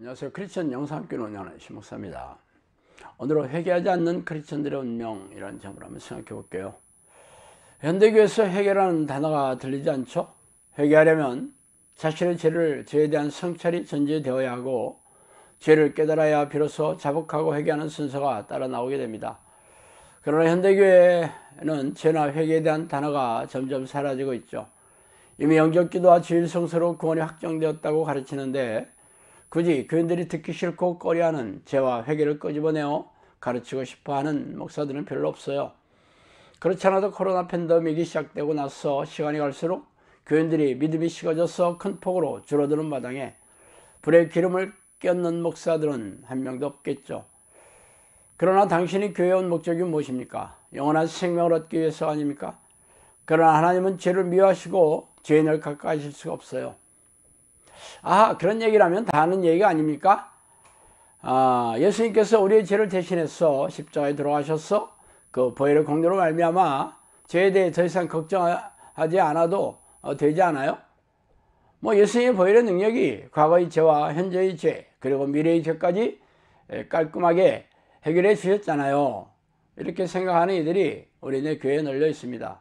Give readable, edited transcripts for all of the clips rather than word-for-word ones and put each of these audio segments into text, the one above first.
안녕하세요. 크리스천 영상학교를 운영하는 심목사입니다. 오늘은 회개하지 않는 크리스천들의 운명이라는 점을 한번 생각해 볼게요. 현대교회에서 회개라는 단어가 들리지 않죠? 회개하려면 자신의 죄에 대한 성찰이 전제되어야 하고, 죄를 깨달아야 비로소 자복하고 회개하는 순서가 따라 나오게 됩니다. 그러나 현대교회는 죄나 회개에 대한 단어가 점점 사라지고 있죠. 이미 영적기도와 주일성서로 구원이 확정되었다고 가르치는데, 굳이 교인들이 듣기 싫고 꺼려하는 죄와 회개를 끄집어내어 가르치고 싶어하는 목사들은 별로 없어요. 그렇지 않아도 코로나 팬데믹이 시작되고 나서 시간이 갈수록 교인들이 믿음이 식어져서 큰 폭으로 줄어드는 마당에 불에 기름을 껴넣는 목사들은 한 명도 없겠죠. 그러나 당신이 교회에 온 목적이 무엇입니까? 영원한 생명을 얻기 위해서 아닙니까? 그러나 하나님은 죄를 미워하시고 죄인을 가까이 하실 수가 없어요. 그런 얘기를 하면 다 아는 얘기가 아닙니까? 예수님께서 우리의 죄를 대신해서 십자가에 돌아가셔서 그 보혈의 공로로 말미암아 죄에 대해 더 이상 걱정하지 않아도 되지 않아요? 예수님의 보혈의 능력이 과거의 죄와 현재의 죄 그리고 미래의 죄까지 깔끔하게 해결해 주셨잖아요. 이렇게 생각하는 이들이 우리네 교회에 널려 있습니다.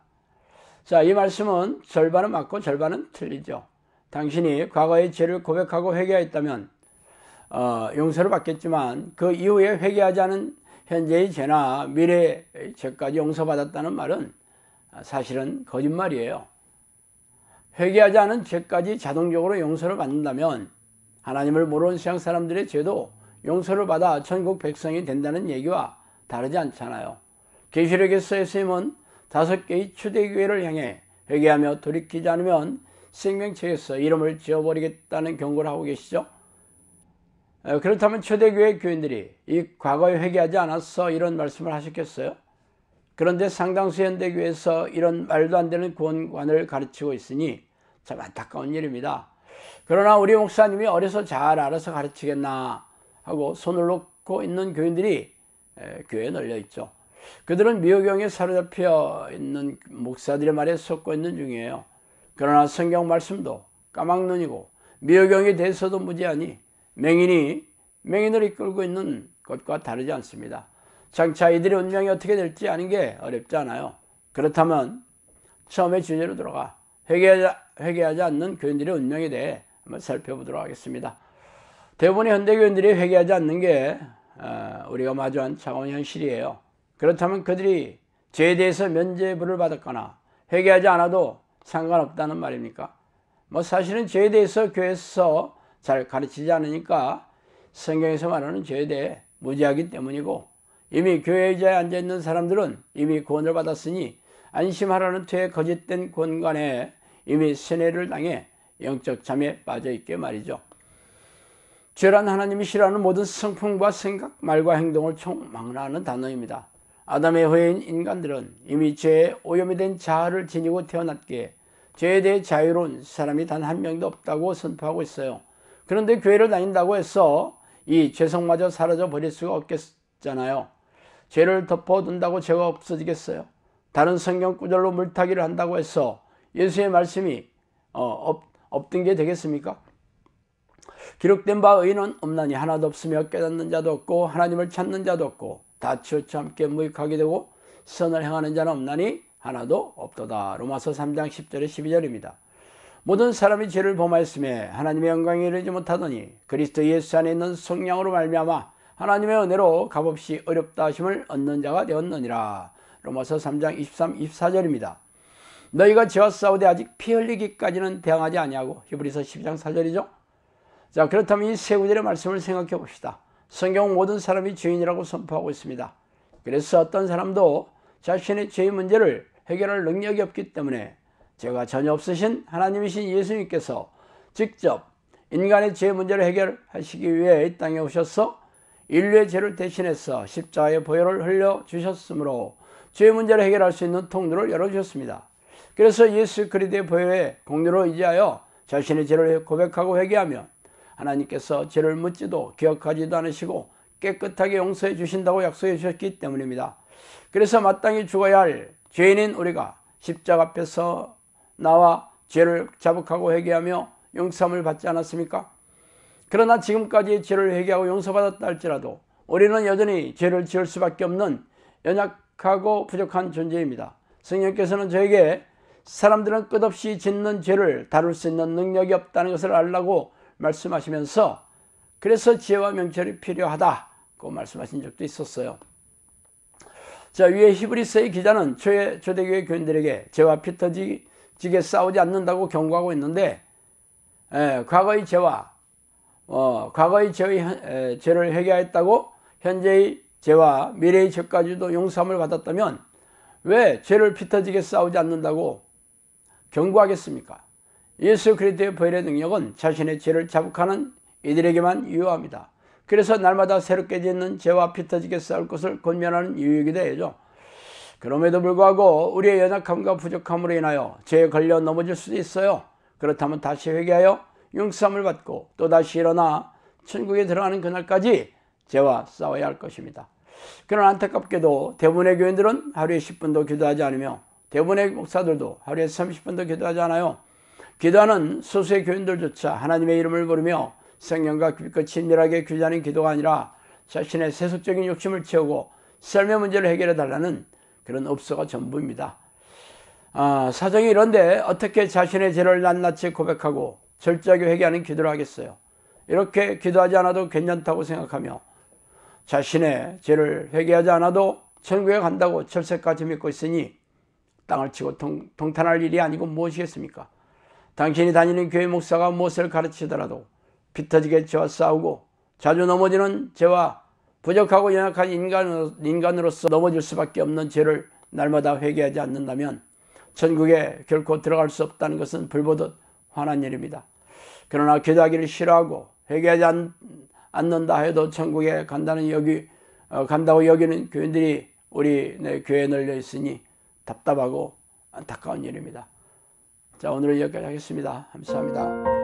자, 이 말씀은 절반은 맞고 절반은 틀리죠. 당신이 과거의 죄를 고백하고 회개하였다면 용서를 받겠지만, 그 이후에 회개하지 않은 현재의 죄나 미래의 죄까지 용서받았다는 말은 사실은 거짓말이에요. 회개하지 않은 죄까지 자동적으로 용서를 받는다면 하나님을 모르는 세상 사람들의 죄도 용서를 받아 천국 백성이 된다는 얘기와 다르지 않잖아요. 계시록에서 예수님은 5개의 초대교회를 향해 회개하며 돌이키지 않으면 생명책에서 이름을 지워버리겠다는 경고를 하고 계시죠. 그렇다면 초대교회 교인들이 이 과거에 회개하지 않아서 이런 말씀을 하셨겠어요? 그런데 상당수 현대교회에서 이런 말도 안 되는 구원관을 가르치고 있으니 참 안타까운 일입니다. 그러나 우리 목사님이 어려서 잘 알아서 가르치겠나 하고 손을 놓고 있는 교인들이 교회에 널려 있죠. 그들은 미호경에 사로잡혀 있는 목사들의 말에 속고 있는 중이에요. 그러나 성경 말씀도 까막눈이고 미호경에 대해서도 무지하니 맹인이 맹인을 이끌고 있는 것과 다르지 않습니다. 장차 이들의 운명이 어떻게 될지 아는 게 어렵지 않아요. 그렇다면 처음에 주제로 들어가 회개하지 않는 교인들의 운명에 대해 한번 살펴보도록 하겠습니다. 대부분의 현대교인들이 회개하지 않는 게 우리가 마주한 차가운 현실이에요. 그렇다면 그들이 죄에 대해서 면죄부를 받았거나 회개하지 않아도 상관없다는 말입니까? 사실은 죄에 대해서 교회에서 잘 가르치지 않으니까 성경에서 말하는 죄에 대해 무지하기 때문이고, 이미 교회 의자에 앉아있는 사람들은 이미 구원을 받았으니 안심하라는 퇴의 거짓된 구원관에 이미 세뇌를 당해 영적 잠에 빠져있게 말이죠. 죄란 하나님이 싫어하는 모든 성품과 생각, 말과 행동을 총망라하는 단어입니다. 아담의 후예인 인간들은 이미 죄에 오염이 된 자아를 지니고 태어났기에 죄에 대해 자유로운 사람이 단 한 명도 없다고 선포하고 있어요. 그런데 교회를 다닌다고 해서 이 죄성마저 사라져 버릴 수가 없겠잖아요. 죄를 덮어둔다고 죄가 없어지겠어요? 다른 성경 구절로 물타기를 한다고 해서 예수의 말씀이 없던 게 되겠습니까? 기록된 바 의인은 없나니 하나도 없으며 깨닫는 자도 없고 하나님을 찾는 자도 없고 다 치우쳐 함께 무익하게 되고 선을 행하는 자는 없나니 하나도 없도다. 로마서 3장 10절에 12절입니다. 모든 사람이 죄를 범하였음에 하나님의 영광에 이르지 못하더니 그리스도 예수 안에 있는 성령으로 말미암아 하나님의 은혜로 값없이 어렵다 하심을 얻는 자가 되었느니라. 로마서 3장 23, 24절입니다. 너희가 죄와 싸우되 아직 피 흘리기까지는 대항하지 아니하고. 히브리서 12장 4절이죠. 자, 그렇다면 이 세 구절의 말씀을 생각해 봅시다. 성경은 모든 사람이 죄인이라고 선포하고 있습니다. 그래서 어떤 사람도 자신의 죄의 문제를 해결할 능력이 없기 때문에 죄가 전혀 없으신 하나님이신 예수님께서 직접 인간의 죄의 문제를 해결하시기 위해 이 땅에 오셔서 인류의 죄를 대신해서 십자가의 보혈을 흘려주셨으므로 죄의 문제를 해결할 수 있는 통로를 열어주셨습니다. 그래서 예수 그리스도의 보혈의 공로로 의지하여 자신의 죄를 고백하고 회개하면 하나님께서 죄를 묻지도 기억하지도 않으시고 깨끗하게 용서해 주신다고 약속해 주셨기 때문입니다. 그래서 마땅히 죽어야 할 죄인인 우리가 십자가 앞에서 나와 죄를 자복하고 회개하며 용서함을 받지 않았습니까? 그러나 지금까지 죄를 회개하고 용서받았다 할지라도 우리는 여전히 죄를 지을 수밖에 없는 연약하고 부족한 존재입니다. 성령께서는 저에게 사람들은 끝없이 짓는 죄를 다룰 수 있는 능력이 없다는 것을 알라고 말씀하시면서 그래서 지혜와 명철이 필요하다고 말씀하신 적도 있었어요. 자, 위에 히브리서의 기자는 초대교회 교인들에게 죄와 피 터지게 싸우지 않는다고 경고하고 있는데, 과거의 죄와 과거의 죄를 회개하였다고 현재의 죄와 미래의 죄까지도 용서함을 받았다면 왜 죄를 피 터지게 싸우지 않는다고 경고하겠습니까? 예수 그리스도의 보혈의 능력은 자신의 죄를 자복하는 이들에게만 유효합니다. 그래서 날마다 새롭게 짓는 죄와 피 터지게 싸울 것을 권면하는 이유이기도 해요. 그럼에도 불구하고 우리의 연약함과 부족함으로 인하여 죄에 걸려 넘어질 수도 있어요. 그렇다면 다시 회개하여 용서함을 받고 또다시 일어나 천국에 들어가는 그날까지 죄와 싸워야 할 것입니다. 그러나 안타깝게도 대부분의 교인들은 하루에 10분도 기도하지 않으며 대부분의 목사들도 하루에 30분도 기도하지 않아요. 기도하는 소수의 교인들조차 하나님의 이름을 부르며 성령과 깊고 친밀하게 교제하는 기도가 아니라 자신의 세속적인 욕심을 채우고 삶의 문제를 해결해 달라는 그런 업소가 전부입니다. 사정이 이런데 어떻게 자신의 죄를 낱낱이 고백하고 철저하게 회개하는 기도를 하겠어요? 이렇게 기도하지 않아도 괜찮다고 생각하며 자신의 죄를 회개하지 않아도 천국에 간다고 철새까지 믿고 있으니 땅을 치고 동탄할 일이 아니고 무엇이겠습니까? 당신이 다니는 교회 목사가 무엇을 가르치더라도 피 터지게 죄와 싸우고 자주 넘어지는 죄와 부족하고 연약한 인간으로서 넘어질 수밖에 없는 죄를 날마다 회개하지 않는다면 천국에 결코 들어갈 수 없다는 것은 불보듯 화난 일입니다. 그러나 기도하기를 싫어하고 회개하지 않는다 해도 천국에 간다고 여기는 교인들이 우리 교회에 널려 있으니 답답하고 안타까운 일입니다. 자, 오늘은 여기까지 하겠습니다. 감사합니다.